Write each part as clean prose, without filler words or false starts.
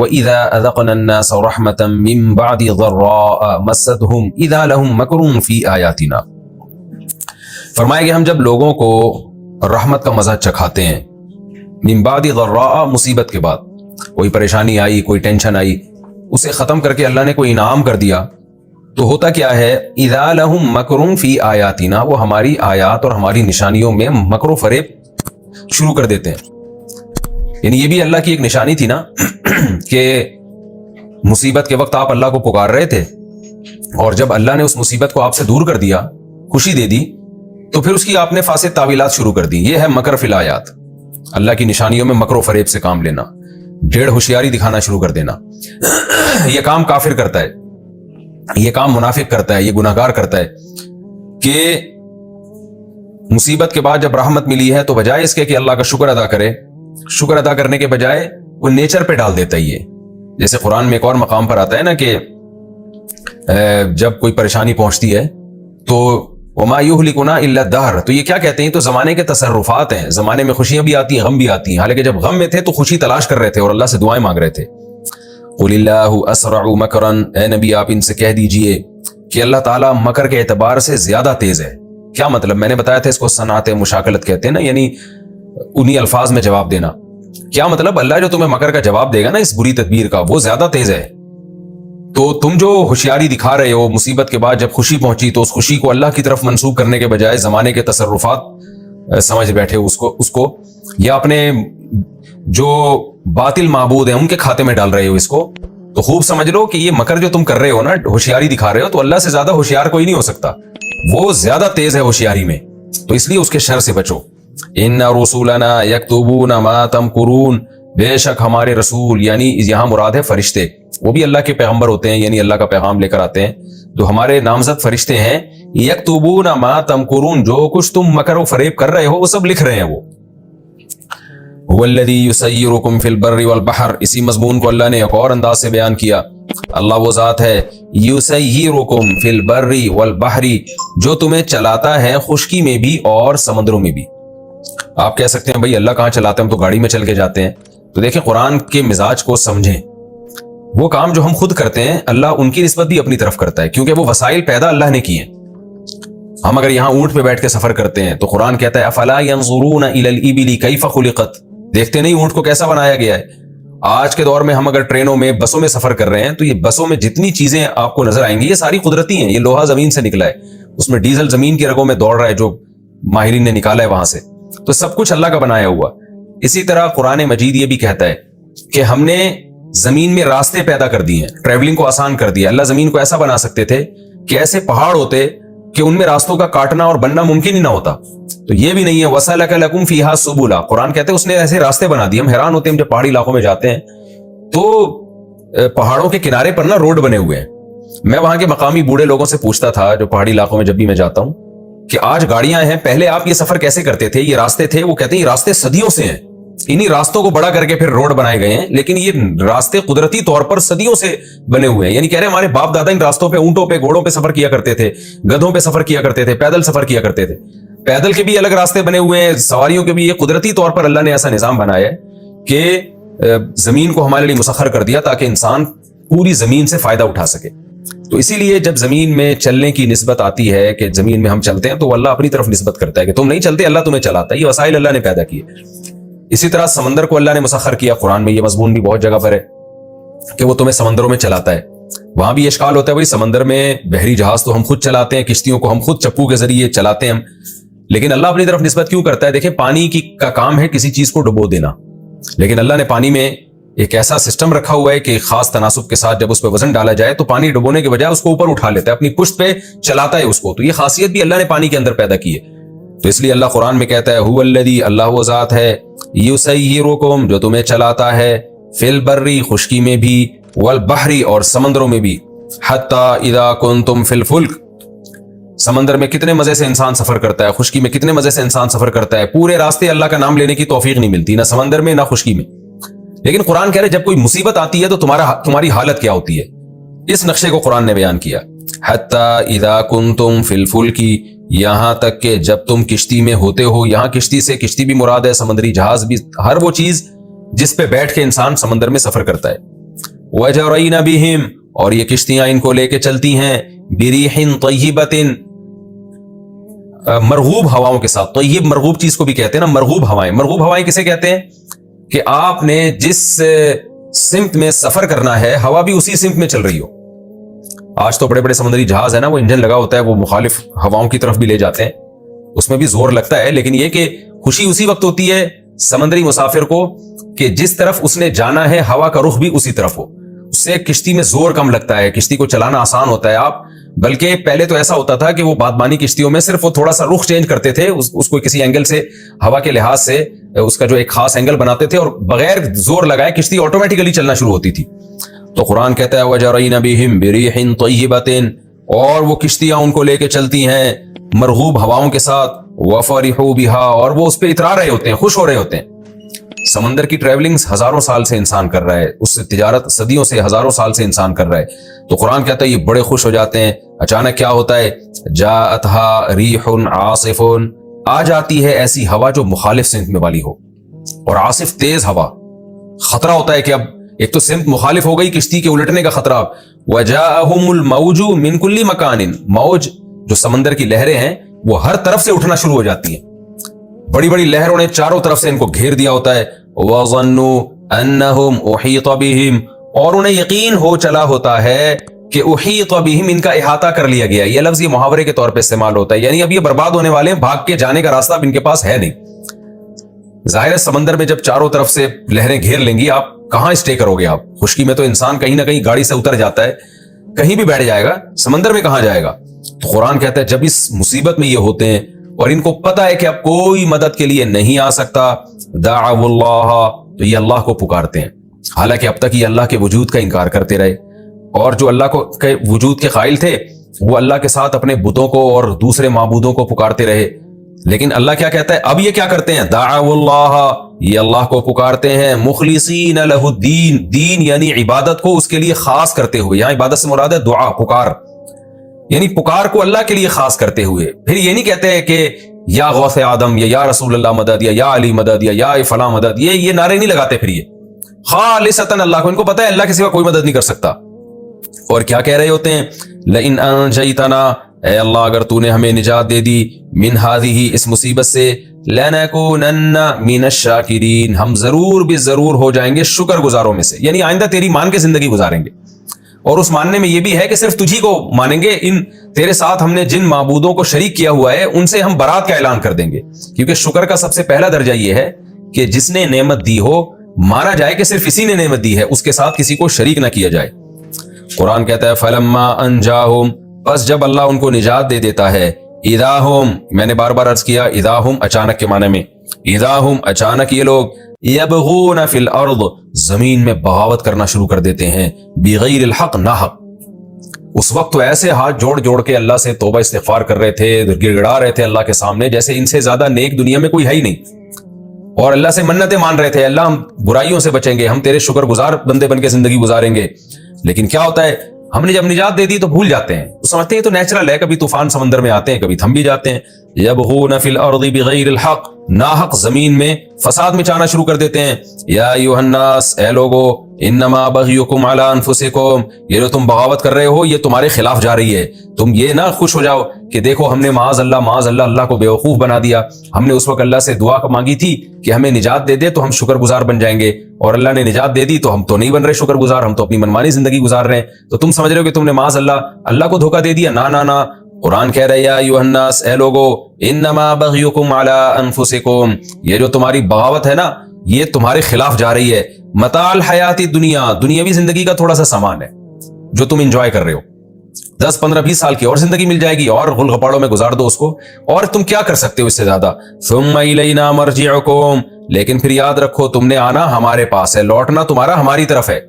وَإِذَا أَذَقْنَا النَّاسَ رَحْمَةً مِّن بَعْدِ ضَرَّاءَ مَسَّتْهُمْ إِذَا لَهُم مَّكْرٌ فِي آيَاتِنَا، فرمایا کہ ہم جب لوگوں کو رحمت کا مزہ چکھاتے ہیں، من بعد ضراء مصیبت کے بعد، کوئی پریشانی آئی، کوئی ٹینشن آئی، اسے ختم کر کے اللہ نے کوئی انعام کر دیا، تو ہوتا کیا ہے، اذا لہم مکر فی آیاتنا، وہ ہماری آیات اور ہماری نشانیوں میں مکر و فریب شروع کر دیتے ہیں۔ یعنی یہ بھی اللہ کی ایک نشانی تھی نا کہ مصیبت کے وقت آپ اللہ کو پکار رہے تھے، اور جب اللہ نے اس مصیبت کو آپ سے دور کر دیا، خوشی دے دی، تو پھر اس کی آپ نے فاسد تعویلات شروع کر دی۔ یہ ہے مکر فی الآیات، اللہ کی نشانیوں میں مکر و فریب سے کام لینا، ڈیڑھ ہوشیاری دکھانا شروع کر دینا۔ یہ کام کافر کرتا ہے، یہ کام منافق کرتا ہے، یہ گناہگار کرتا ہے کہ مصیبت کے بعد جب رحمت ملی ہے تو بجائے اس کے کہ اللہ کا شکر ادا کرے، شکر ادا کرنے کے بجائے وہ نیچر پہ ڈال دیتا ہے۔ یہ جیسے قرآن میں ایک اور مقام پر آتا ہے نا کہ جب کوئی پریشانی پہنچتی ہے تو وما یہلکنا الا الدہر، تو یہ کیا کہتے ہیں، تو زمانے کے تصرفات ہیں، زمانے میں خوشیاں بھی آتی ہیں، غم بھی آتی ہیں، حالانکہ جب غم میں تھے تو خوشی تلاش کر رہے تھے اور اللہ سے دعائیں مانگ رہے تھے۔ قل اللہ اسرع مکرا، اے نبی آپ ان سے کہہ دیجئے کہ اللہ تعالیٰ مکر کے اعتبار سے زیادہ تیز ہے۔ کیا مطلب؟ میں نے بتایا تھا اس کو صنعت مشاکلت کہتے ہیں نا، یعنی انہی الفاظ میں جواب دینا۔ کیا مطلب؟ اللہ جو تمہیں مکر کا جواب دے گا نا اس بری تدبیر کا، وہ زیادہ تیز ہے۔ تو تم جو ہوشیاری دکھا رہے ہو، مصیبت کے بعد جب خوشی پہنچی تو اس خوشی کو اللہ کی طرف منسوب کرنے کے بجائے زمانے کے تصرفات سمجھ بیٹھے اس کو یا اپنے جو باطل معبود ہیں ان کے کھاتے میں ڈال رہے ہو اس کو، تو خوب سمجھ لو کہ یہ مکر جو تم کر رہے ہو نا، ہوشیاری دکھا رہے ہو، تو اللہ سے زیادہ ہوشیار کوئی نہیں ہو سکتا، وہ زیادہ تیز ہے ہوشیاری میں، تو اس لیے اس کے شر سے بچو۔ ان رسولنا یکتبون ما تمکرون، بے شک ہمارے رسول، یعنی یہاں مراد ہے فرشتے، وہ بھی اللہ کے پیغمبر ہوتے ہیں، یعنی اللہ کا پیغام لے کر آتے ہیں، جو ہمارے نامزد فرشتے ہیں، یکتبون ما تمکرون، جو کچھ تم مکر و فریب کر رہے ہو وہ سب لکھ رہے ہیں۔ وہ هو الذی یسیرکم فی البر والبحر، اسی مضمون کو اللہ نے ایک اور انداز سے بیان کیا۔ اللہ وہ ذات ہے یسیرکم فی البر والبحر، جو تمہیں چلاتا ہے خشکی میں بھی اور سمندروں میں بھی۔ آپ کہہ سکتے ہیں بھائی اللہ کہاں چلاتے ہیں، ہم تو گاڑی میں چل کے جاتے ہیں۔ تو دیکھیں قرآن کے مزاج کو سمجھیں، وہ کام جو ہم خود کرتے ہیں اللہ ان کی نسبت بھی اپنی طرف کرتا ہے، کیونکہ وہ وسائل پیدا اللہ نے کیے ہیں۔ ہم اگر یہاں اونٹ پہ بیٹھ کے سفر کرتے ہیں تو قرآن کہتا ہے افلا ينظرون الى الابل کیف خلقت، دیکھتے نہیں اونٹ کو کیسا بنایا گیا ہے۔ آج کے دور میں ہم اگر ٹرینوں میں، بسوں میں سفر کر رہے ہیں تو یہ بسوں میں جتنی چیزیں آپ کو نظر آئیں گی یہ ساری قدرتی ہیں، یہ لوہا زمین سے نکلا ہے، اس میں ڈیزل زمین کی رگوں میں دوڑ رہا ہے جو ماہرین نے نکالا ہے وہاں سے، تو سب کچھ اللہ کا بنایا ہوا۔ اسی طرح قرآن مجید یہ بھی کہتا ہے کہ ہم نے زمین میں راستے پیدا کر دیے ہیں، ٹریولنگ کو آسان کر دیا۔ اللہ زمین کو ایسا بنا سکتے تھے کہ ایسے پہاڑ ہوتے کہ ان میں راستوں کا کاٹنا اور بننا ممکن ہی نہ ہوتا، تو یہ بھی نہیں ہے۔ وَسَلَكَ لَكُمْ فِيهَا سُبُلًا، قرآن کہتے ہیں اس نے ایسے راستے بنا دیے۔ ہم حیران ہوتے ہیں جب پہاڑی علاقوں میں جاتے ہیں تو پہاڑوں کے کنارے پر نا روڈ بنے ہوئے ہیں۔ میں وہاں کے مقامی بوڑھے لوگوں سے پوچھتا تھا جو پہاڑی علاقوں میں جب بھی میں جاتا ہوں کہ آج گاڑیاں ہیں، پہلے آپ یہ سفر کیسے کرتے تھے، یہ راستے تھے؟ وہ کہتے ہیں یہ راستے صدیوں سے ہیں، انہی راستوں کو بڑا کر کے پھر روڈ بنائے گئے ہیں، لیکن یہ راستے قدرتی طور پر صدیوں سے بنے ہوئے ہیں۔ یعنی کہہ رہے ہیں ہمارے باپ دادا ان راستوں پہ اونٹوں پہ، گھوڑوں پہ سفر کیا کرتے تھے، گدھوں پہ سفر کیا کرتے تھے، پیدل سفر کیا کرتے تھے۔ پیدل کے بھی الگ راستے بنے ہوئے ہیں، سواریوں کے بھی، یہ قدرتی طور پر اللہ نے ایسا نظام بنایا ہے کہ زمین کو ہمارے لیے مسخر کر دیا تاکہ انسان پوری زمین سے فائدہ اٹھا سکے۔ تو اسی لیے جب زمین میں چلنے کی نسبت آتی ہے کہ زمین میں ہم چلتے ہیں تو اللہ اپنی طرف نسبت کرتا ہے کہ تم نہیں چلتے، اللہ تمہیں چلاتا ہے، یہ وسائل اللہ نے پیدا کیے۔ اسی طرح سمندر کو اللہ نے مسخر کیا، قرآن میں یہ مضمون بھی بہت جگہ پر ہے کہ وہ تمہیں سمندروں میں چلاتا ہے۔ وہاں بھی اشکال ہوتا ہے بھائی سمندر میں بحری جہاز تو ہم خود چلاتے ہیں، کشتیوں کو ہم خود چپو کے ذریعے چلاتے ہیں ہم، لیکن اللہ اپنی طرف نسبت کیوں کرتا ہے؟ دیکھیں پانی کا کام ہے کسی چیز کو ڈبو دینا، لیکن اللہ نے پانی میں ایک ایسا سسٹم رکھا ہوا ہے کہ خاص تناسب کے ساتھ جب اس پہ وزن ڈالا جائے تو پانی ڈبونے کے بجائے اس کو اوپر اٹھا لیتا ہے، اپنی پشت پہ چلاتا ہے اس کو۔ تو یہ خاصیت بھی اللہ نے پانی کے اندر پیدا کی ہے۔ تو اس لیے اللہ قرآن میں کہتا ہے هو الذی، اللہ وہ ذات ہے، یسیرکم، جو تمہیں چلاتا ہے، فی البر، خشکی میں بھی، والبحر، اور سمندروں میں بھی، حتی اذا کنتم فی الفلک، سمندر میں کتنے مزے سے انسان سفر کرتا ہے، خشکی میں کتنے مزے سے انسان سفر کرتا ہے، پورے راستے اللہ کا نام لینے کی توفیق نہیں ملتی، نہ سمندر میں نہ خشکی میں۔ لیکن قرآن کہہ رہے جب کوئی مصیبت آتی ہے تو تمہاری حالت کیا ہوتی ہے، اس نقشے کو قرآن نے بیان کیا۔ حتی اذا کنتم فی الفلک، یہاں تک کہ جب تم کشتی میں ہوتے ہو، یہاں کشتی سے کشتی بھی مراد ہے، سمندری جہاز بھی، ہر وہ چیز جس پہ بیٹھ کے انسان سمندر میں سفر کرتا ہے۔ वजरैन बिहिम, और ये किश्तियां इनको लेके चलती हैं बिरीहिन तय्यिबतिन, मरगूब हवाओं के साथ। तो ये मरगूब चीज को भी कहते हैं ना, मरगूब हवाएं। मरगूब हवाएं किसे कहते हैं कि आपने जिस सिमत में सफर करना है हवा भी उसी सिमत में चल रही हो। आज तो बड़े बड़े समुद्री जहाज है ना, वो इंजन लगा होता है, वो मुखालिफ हवाओं की तरफ भी ले जाते हैं, उसमें भी जोर लगता है। लेकिन ये कि खुशी उसी वक्त होती है समंदरी मुसाफिर को कि जिस तरफ उसने जाना है हवा का रुख भी उसी तरफ हो। उससे किश्ती में जोर कम लगता है, किश्ती को चलाना आसान होता है। आप बल्कि पहले तो ऐसा होता था कि वो बादमानी किश्तियों में सिर्फ वो थोड़ा सा रुख चेंज करते थे, उसको किसी एंगल से हवा के लिहाज से उसका जो एक खास एंगल बनाते थे, और बगैर जोर लगाए किश्ती ऑटोमेटिकली चलना शुरू होती थी। तो कुरान कहता है वजरैन बिहिम बिरीहिन तय्यिबतिन, और वो किश्तियां उनको लेके चलती हैं मरगूब हवाओं के साथ, वफरिहू बिहा, और वो उस पर इतरा रहे होते हैं, खुश हो रहे होते हैं। समंदर की ट्रेवलिंग हजारों साल से इंसान कर रहा है, उससे तिजारत सदियों से हजारों साल से इंसान कर रहा है। तो कुरान कहता है ये बड़े खुश हो जाते हैं। अचानक क्या होता है, जाअतहा रीहुन आसिफुन, आ जाती है ऐसी हवा जो मुखालिफ सिमत में वाली हो, और आसिफ तेज हवा। खतरा होता है कि अब एक तो सिमत मुखालिफ हो गई, किश्ती के उलटने का खतरा। वजाअहुमुल मौजु मिन कुल्ली मकानिन, मौज जो समंदर की लहरें हैं वो हर तरफ से उठना शुरू हो जाती हैं। बड़ी बड़ी लहरों ने चारों तरफ से इनको घेर दिया होता है। वज़न्नु अन्नहुम उहीत बिहिम, और उन्हें यकीन हो चला होता है कि उहीत बिहिम, इनका इहाता कर लिया गया। यह लफ्ज ये मुहावरे के तौर पे इस्तेमाल होता है, यानी अब ये बर्बाद होने वाले हैं, भाग के जाने का रास्ता अब इनके पास है नहीं। जाहिर है समंदर में जब चारों तरफ से लहरें घेर लेंगी, आप कहां स्टे करोगे? आप खुश्की में तो इंसान कहीं ना कहीं गाड़ी से उतर जाता है, कहीं भी बैठ जाएगा, समंदर में कहां जाएगा? तो कुरान कहता है जब इस मुसीबत में ये होते हैं और इनको पता है कि अब कोई मदद के लिए नहीं आ सकता, दाअवुल्लाह, तो ये अल्लाह को पुकारते हैं। हालांकि अब तक ये अल्लाह के वजूद का इनकार करते रहे, और जो अल्लाह को के वजूद के कायल थे वो अल्लाह के साथ अपने बुतों को और दूसरे माबूदों को पुकारते रहे। लेकिन अल्लाह क्या कहता है, अब ये क्या करते हैं? दाअवुल्लाह, ये अल्लाह को पुकारते हैं, मुखलिसीन लहुद्दीन, दीन यानी इबादत को उसके लिए खास करते हुए। यहां इबादत से मुराद है दुआ, पुकार, यानी पुकार को अल्लाह के लिए खास करते हुए। फिर ये नहीं कहते हैं कि या गौसे आदम, या रसूल अल्लाह मदद, या अली मदद, या फला मदद, ये नारे नहीं लगाते। फिर ये खालिसतन अल्लाह को, इनको पता है अल्लाह के सिवा कोई मदद नहीं कर सकता। और क्या कह रहे होते हैं, लइन अंजैतना, ऐ अल्लाह अगर तूने हमें निजात दे दी, मिन हाज़िही, इस मुसीबत से, लनकुनन्ना मिनश शाकिरीन, हम जरूर भी जरूर हो जाएंगे शुक्रगुजारों में से। यानी आइंदा तेरी मान के जिंदगी गुजारेंगे, और उस मानने में यह भी है कि सिर्फ तुझी को मानेंगे। इन तेरे साथ हमने जिन माबूदों को शरीक किया हुआ है उनसे हम बरात का ऐलान कर देंगे, क्योंकि शुक्र का सबसे पहला दर्जा यह है कि जिसने नेमत दी हो माना जाए कि सिर्फ इसी ने नेमत दी है, उसके साथ किसी को शरीक ना किया जाए। कुरान कहता है फलम्मा अंजाहुम, बस जब अल्लाह उनको निजात दे देता है, इदाहुम, मैंने बार बार अर्ज किया इदाहुम अचानक के माने में, इदाहुम अचानक ये लोग, यबगून फिल अर्द, जमीन में बगावत करना शुरू कर देते हैं, बिगैरिल हक, ना हक। उस वक्त तो ऐसे हाथ जोड़ जोड़ के अल्लाह से तौबा इस्तिगफार कर रहे थे, गिड़गिड़ा रहे थे अल्लाह के सामने, जैसे इनसे ज्यादा नेक दुनिया में कोई है ही नहीं। और अल्लाह से मन्नतें मान रहे थे, अल्लाह हम बुराइयों से बचेंगे, हम तेरे शुक्रगुजार बंदे बन के जिंदगी गुजारेंगे। लेकिन क्या होता है, हमने जब निजात दे दी तो भूल जाते हैं, तो समझते हैं तो नेचुरल है, कभी तूफान समंदर में आते हैं, कभी थम भी जाते हैं। यबगून फिल अर्दि बिगैरिल हक, नाहक जमीन में फसाद मचाना शुरू कर देते हैं। या अय्युहन्नास, ए लोगो, इन्नमा बग़युकुम अला अनफुसिकुम, ये जो तुम बगावत कर रहे हो ये तुम्हारे खिलाफ जा रही है। तुम ये ना खुश हो जाओ कि देखो हमने माज अल्लाह अल्लाह को बेवकूफ बना दिया, हमने उस वक्त अल्लाह से दुआ मांगी थी कि हमें निजात दे दे तो हम शुक्रगुजार बन जाएंगे, और अल्लाह ने निजात दे दी तो हम तो नहीं बन रहे शुक्रगुजार, हम तो अपनी मनमानी जिंदगी गुजार रहे हैं। तो तुम समझ रहे हो कि तुमने माज अल्लाह को धोखा दे दिया। ना ना ना, कुरान कह रहा है या अय्युहन्नास, ए लोगो, इन्नमा बग़युकुम अला अनफुसिकुम, ये जो तुम्हारी बगावत है ना ये तुम्हारे खिलाफ जा रही है। मताल हयाती दुनिया, दुनियावी जिंदगी का थोड़ा सा सामान है जो तुम एंजॉय कर रहे हो, 10, 15, 20 साल की और जिंदगी मिल जाएगी, और गुलगपाड़ों में गुजार दो उसको, और तुम क्या कर सकते हो इससे ज्यादा। सुम्मा इलैना मर्जिउकुम, लेकिन फिर याद रखो तुमने आना हमारे पास है, लौटना तुम्हारा हमारी तरफ है।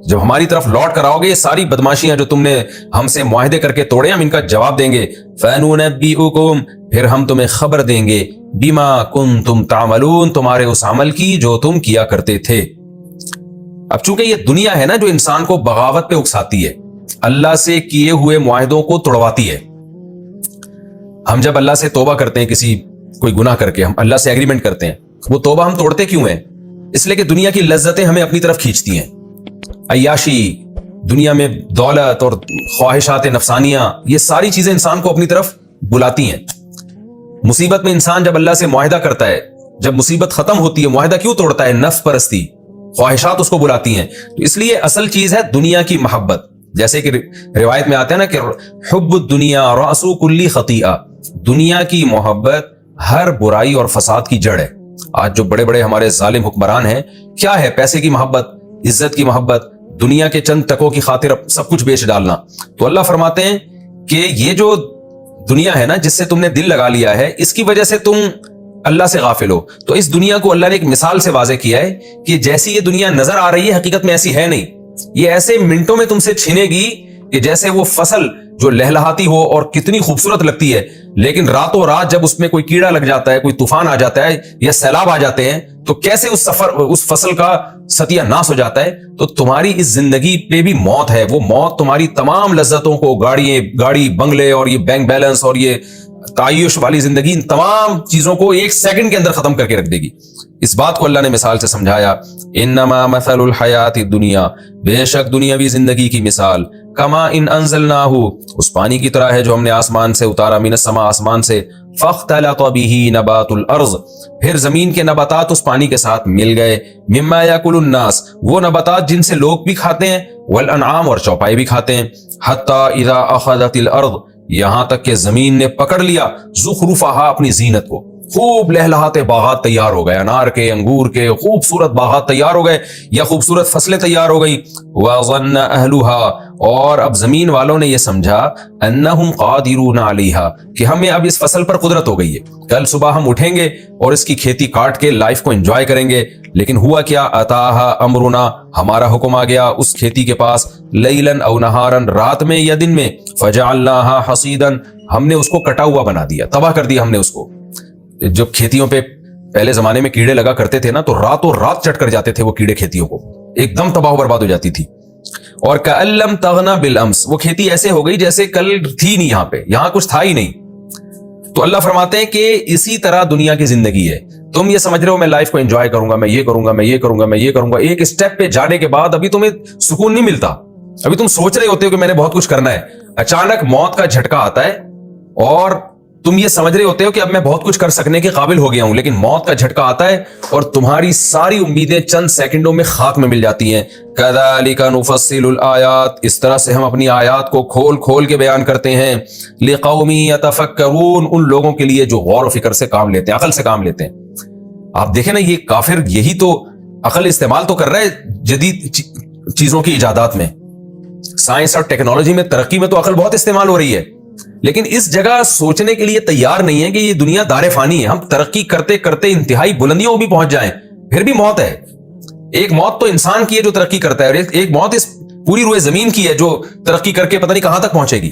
जब हमारी तरफ लौट कर आओगे, ये सारी बदमाशियां जो तुमने हमसे मुआहदे करके तोड़े, हम इनका जवाब देंगे। फनुनब्बिउकुम, फिर हम तुम्हें खबर देंगे, बिमा कुंतुम तामलून, तुम्हारे उस अमल की जो तुम किया करते थे। अब चूंकि ये दुनिया है ना जो इंसान को बगावत पे उकसाती है, अल्लाह से किए हुए मुआहदों को तोड़वाती है। हम जब अल्लाह से तौबा करते हैं, किसी कोई गुनाह करके हम अल्लाह से एग्रीमेंट करते हैं, वो तौबा हम तोड़ते क्यों हैं? इसलिए कि दुनिया की लज्जतें हमें अपनी तरफ खींचती हैं। अय्याशी, दुनिया में दौलत और ख्वाहिशात नफसानियां, ये सारी चीजें इंसान को अपनी तरफ बुलाती हैं। मुसीबत में इंसान जब अल्लाह से मुआहिदा करता है, जब मुसीबत खत्म होती है, मुआहिदा क्यों तोड़ता है? नफ्स परस्ती, ख्वाहिशात उसको बुलाती हैं। तो इसलिए असल चीज है दुनिया की मोहब्बत। जैसे कि रिवायत में आता है ना कि हुब्बुद दुनिया रासु कुल्ली खतीआ, दुनिया की मोहब्बत हर बुराई और फसाद की जड़ है। आज जो बड़े बड़े हमारे जालिम हुक्मरान हैं, क्या है? पैसे की मोहब्बत, इज्जत की मोहब्बत, दुनिया के चंद टकों की खातिर सब कुछ बेच डालना। तो अल्लाह फरमाते हैं कि ये जो दुनिया है ना, जिससे तुमने दिल लगा लिया है, इसकी वजह से तुम अल्लाह से गाफिल हो। तो इस दुनिया को अल्लाह ने एक मिसाल से वाज़ेह किया है कि जैसी ये दुनिया नजर आ रही है, हकीकत में ऐसी है नहीं। ये ऐसे मिनटों में तुमसे छिनेगी कि जैसे वो फसल जो लहलहाती हो और कितनी खूबसूरत लगती है, लेकिन रातों रात जब उसमें कोई कीड़ा लग जाता है, कोई तूफान आ जाता है या सैलाब आ जाते हैं, तो कैसे उस फसल का सत्यानाश हो जाता है। तो तुम्हारी इस जिंदगी पे भी मौत है। वो मौत तुम्हारी तमाम लज्जतों को, गाड़ी बंगले और ये बैंक बैलेंस और ये तायुश वाली जिंदगी, इन तमाम चीजों को एक सेकंड के अंदर खत्म करके रख देगी। इस बात को अल्लाह ने मिसाल से समझाया, इन्नमा मसलुल हयाति दुनिया, बेशक दुनियावी जिंदगी की मिसाल, कमा इन अंजलनाहु, उस पानी की तरह है जो हमने आसमान से उतारा, मिनस समा, आसमान से, फख्तलत बिही नबातुल अर्ज, फिर जमीन के नबातात उस पानी के साथ मिल गए, मिम्मा याकुलुन नास, वो नबातात जिनसे लोग भी खाते हैं, वल अनआम, और चौपाई भी खाते हैं, हत्ता इदा अखदतिल अर्द, यहां तक कि जमीन ने पकड़ लिया, ज़ुखरुफहा, अपनी जीनत को, खूब लहलहाते बागात तैयार हो गए, अनार के, अंगूर के खूबसूरत बागात तैयार हो गए या खूबसूरत फसलें तैयार हो गई। वज़न्न अहलुहा, और अब जमीन वालों ने यह समझा, अन्नहुम कादिरून अलैहा, कि हमें अब इस फसल पर कुदरत हो गई है, कल सुबह हम उठेंगे और इसकी खेती काट के लाइफ को एंजॉय करेंगे। लेकिन हुआ क्या? अताहा अमरुना, हमारा हुक्म आ गया उस खेती के पास, लैलन औ नहारन, रात में या दिन में, फजअलनाहा हसीदन, हमने उसको कटा हुआ बना दिया, तबाह कर दिया हमने उसको। जब खेतियों पे पहले जमाने में कीड़े लगा करते थे ना, तो रातों रात चट कर जाते थे वो कीड़े, खेतियों को एकदम तबाह बर्बाद हो जाती थी। और कअल्लम तगना बिल अम्स, वो खेती ऐसे हो गई जैसे कल थी नहीं, यहां कुछ था ही नहीं। तो अल्लाह फरमाते हैं कि इसी तरह दुनिया की जिंदगी है। तुम ये समझ रहे हो मैं लाइफ को एंजॉय करूंगा, मैं ये करूंगा, मैं ये करूंगा, मैं ये करूंगा, एक स्टेप पे जाने के बाद अभी तुम्हें सुकून नहीं मिलता। अभी तुम सोच रहे होते हो कि मैंने बहुत कुछ करना है, अचानक मौत का झटका आता है और तुम ये समझ रहे होते हो कि अब मैं बहुत कुछ कर सकने के काबिल हो गया हूं, लेकिन मौत का झटका आता है और तुम्हारी सारी उम्मीदें चंद सेकंडों में खाक में मिल जाती हैं। कज़ालिका नुफ़स्सिलुल आयात, इस तरह से हम अपनी आयात को खोल खोल के बयान करते हैं, लिक़ौमी यतफ़क्करून, उन लोगों के लिए जो गौर फिक्र से काम लेते हैं, अकल से काम लेते हैं। आप देखें ना, ये काफिर यही तो अकल इस्तेमाल तो कर रहा है जदीद चीजों की इजादात में, साइंस और टेक्नोलॉजी में, तरक्की में तो अकल बहुत इस्तेमाल हो रही है, लेकिन इस जगह सोचने के लिए तैयार नहीं है कि ये दुनिया दारे फानी है। हम तरक्की करते करते इंतहाई बुलंदियों को भी पहुंच जाएं, फिर भी मौत है। एक मौत तो इंसान की है जो तरक्की करता है, और एक मौत इस पूरी रुए जमीन की है जो तरक्की करके पता नहीं कहां तक पहुंचेगी।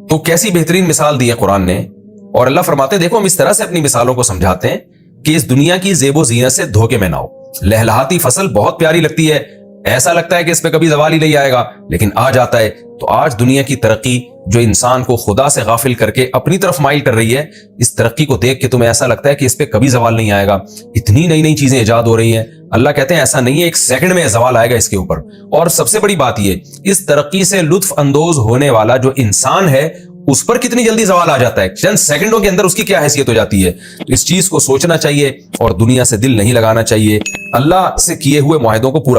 तो कैसी बेहतरीन मिसाल दी है कुरान ने। और अल्लाह फरमाते हैं, देखो हम इस तरह से अपनी मिसालों को समझाते हैं कि इस दुनिया की जेबो जीनत से धोखे में ना हो। लहलहाती फसल बहुत प्यारी लगती है, ऐसा लगता है कि इस पे कभी जवाल ही नहीं आएगा, लेकिन आ जाता है। तो आज दुनिया की तरक्की जो इंसान को खुदा से गाफिल करके अपनी तरफ माइल कर रही है, इस तरक्की को देख के तुम्हें ऐसा लगता है कि इस पे कभी जवाल नहीं आएगा। इतनी नई नई चीजें इजाद हो रही हैं, अल्लाह कहते हैं ऐसा नहीं है, एक सेकंड में जवाल आएगा इसके ऊपर। और सबसे बड़ी बात ये, इस तरक्की से लुत्फ अंदोज होने वाला जो इंसान है, उस पर कितनी जल्दी सवाल आ जाता है, चंद सेकंडों के अंदर उसकी क्या हैसियत हो जाती है। तो इस चीज को सोचना चाहिए और दुनिया से दिल नहीं लगाना चाहिए, अल्लाह से किए हुए मुआहिदों को पूरा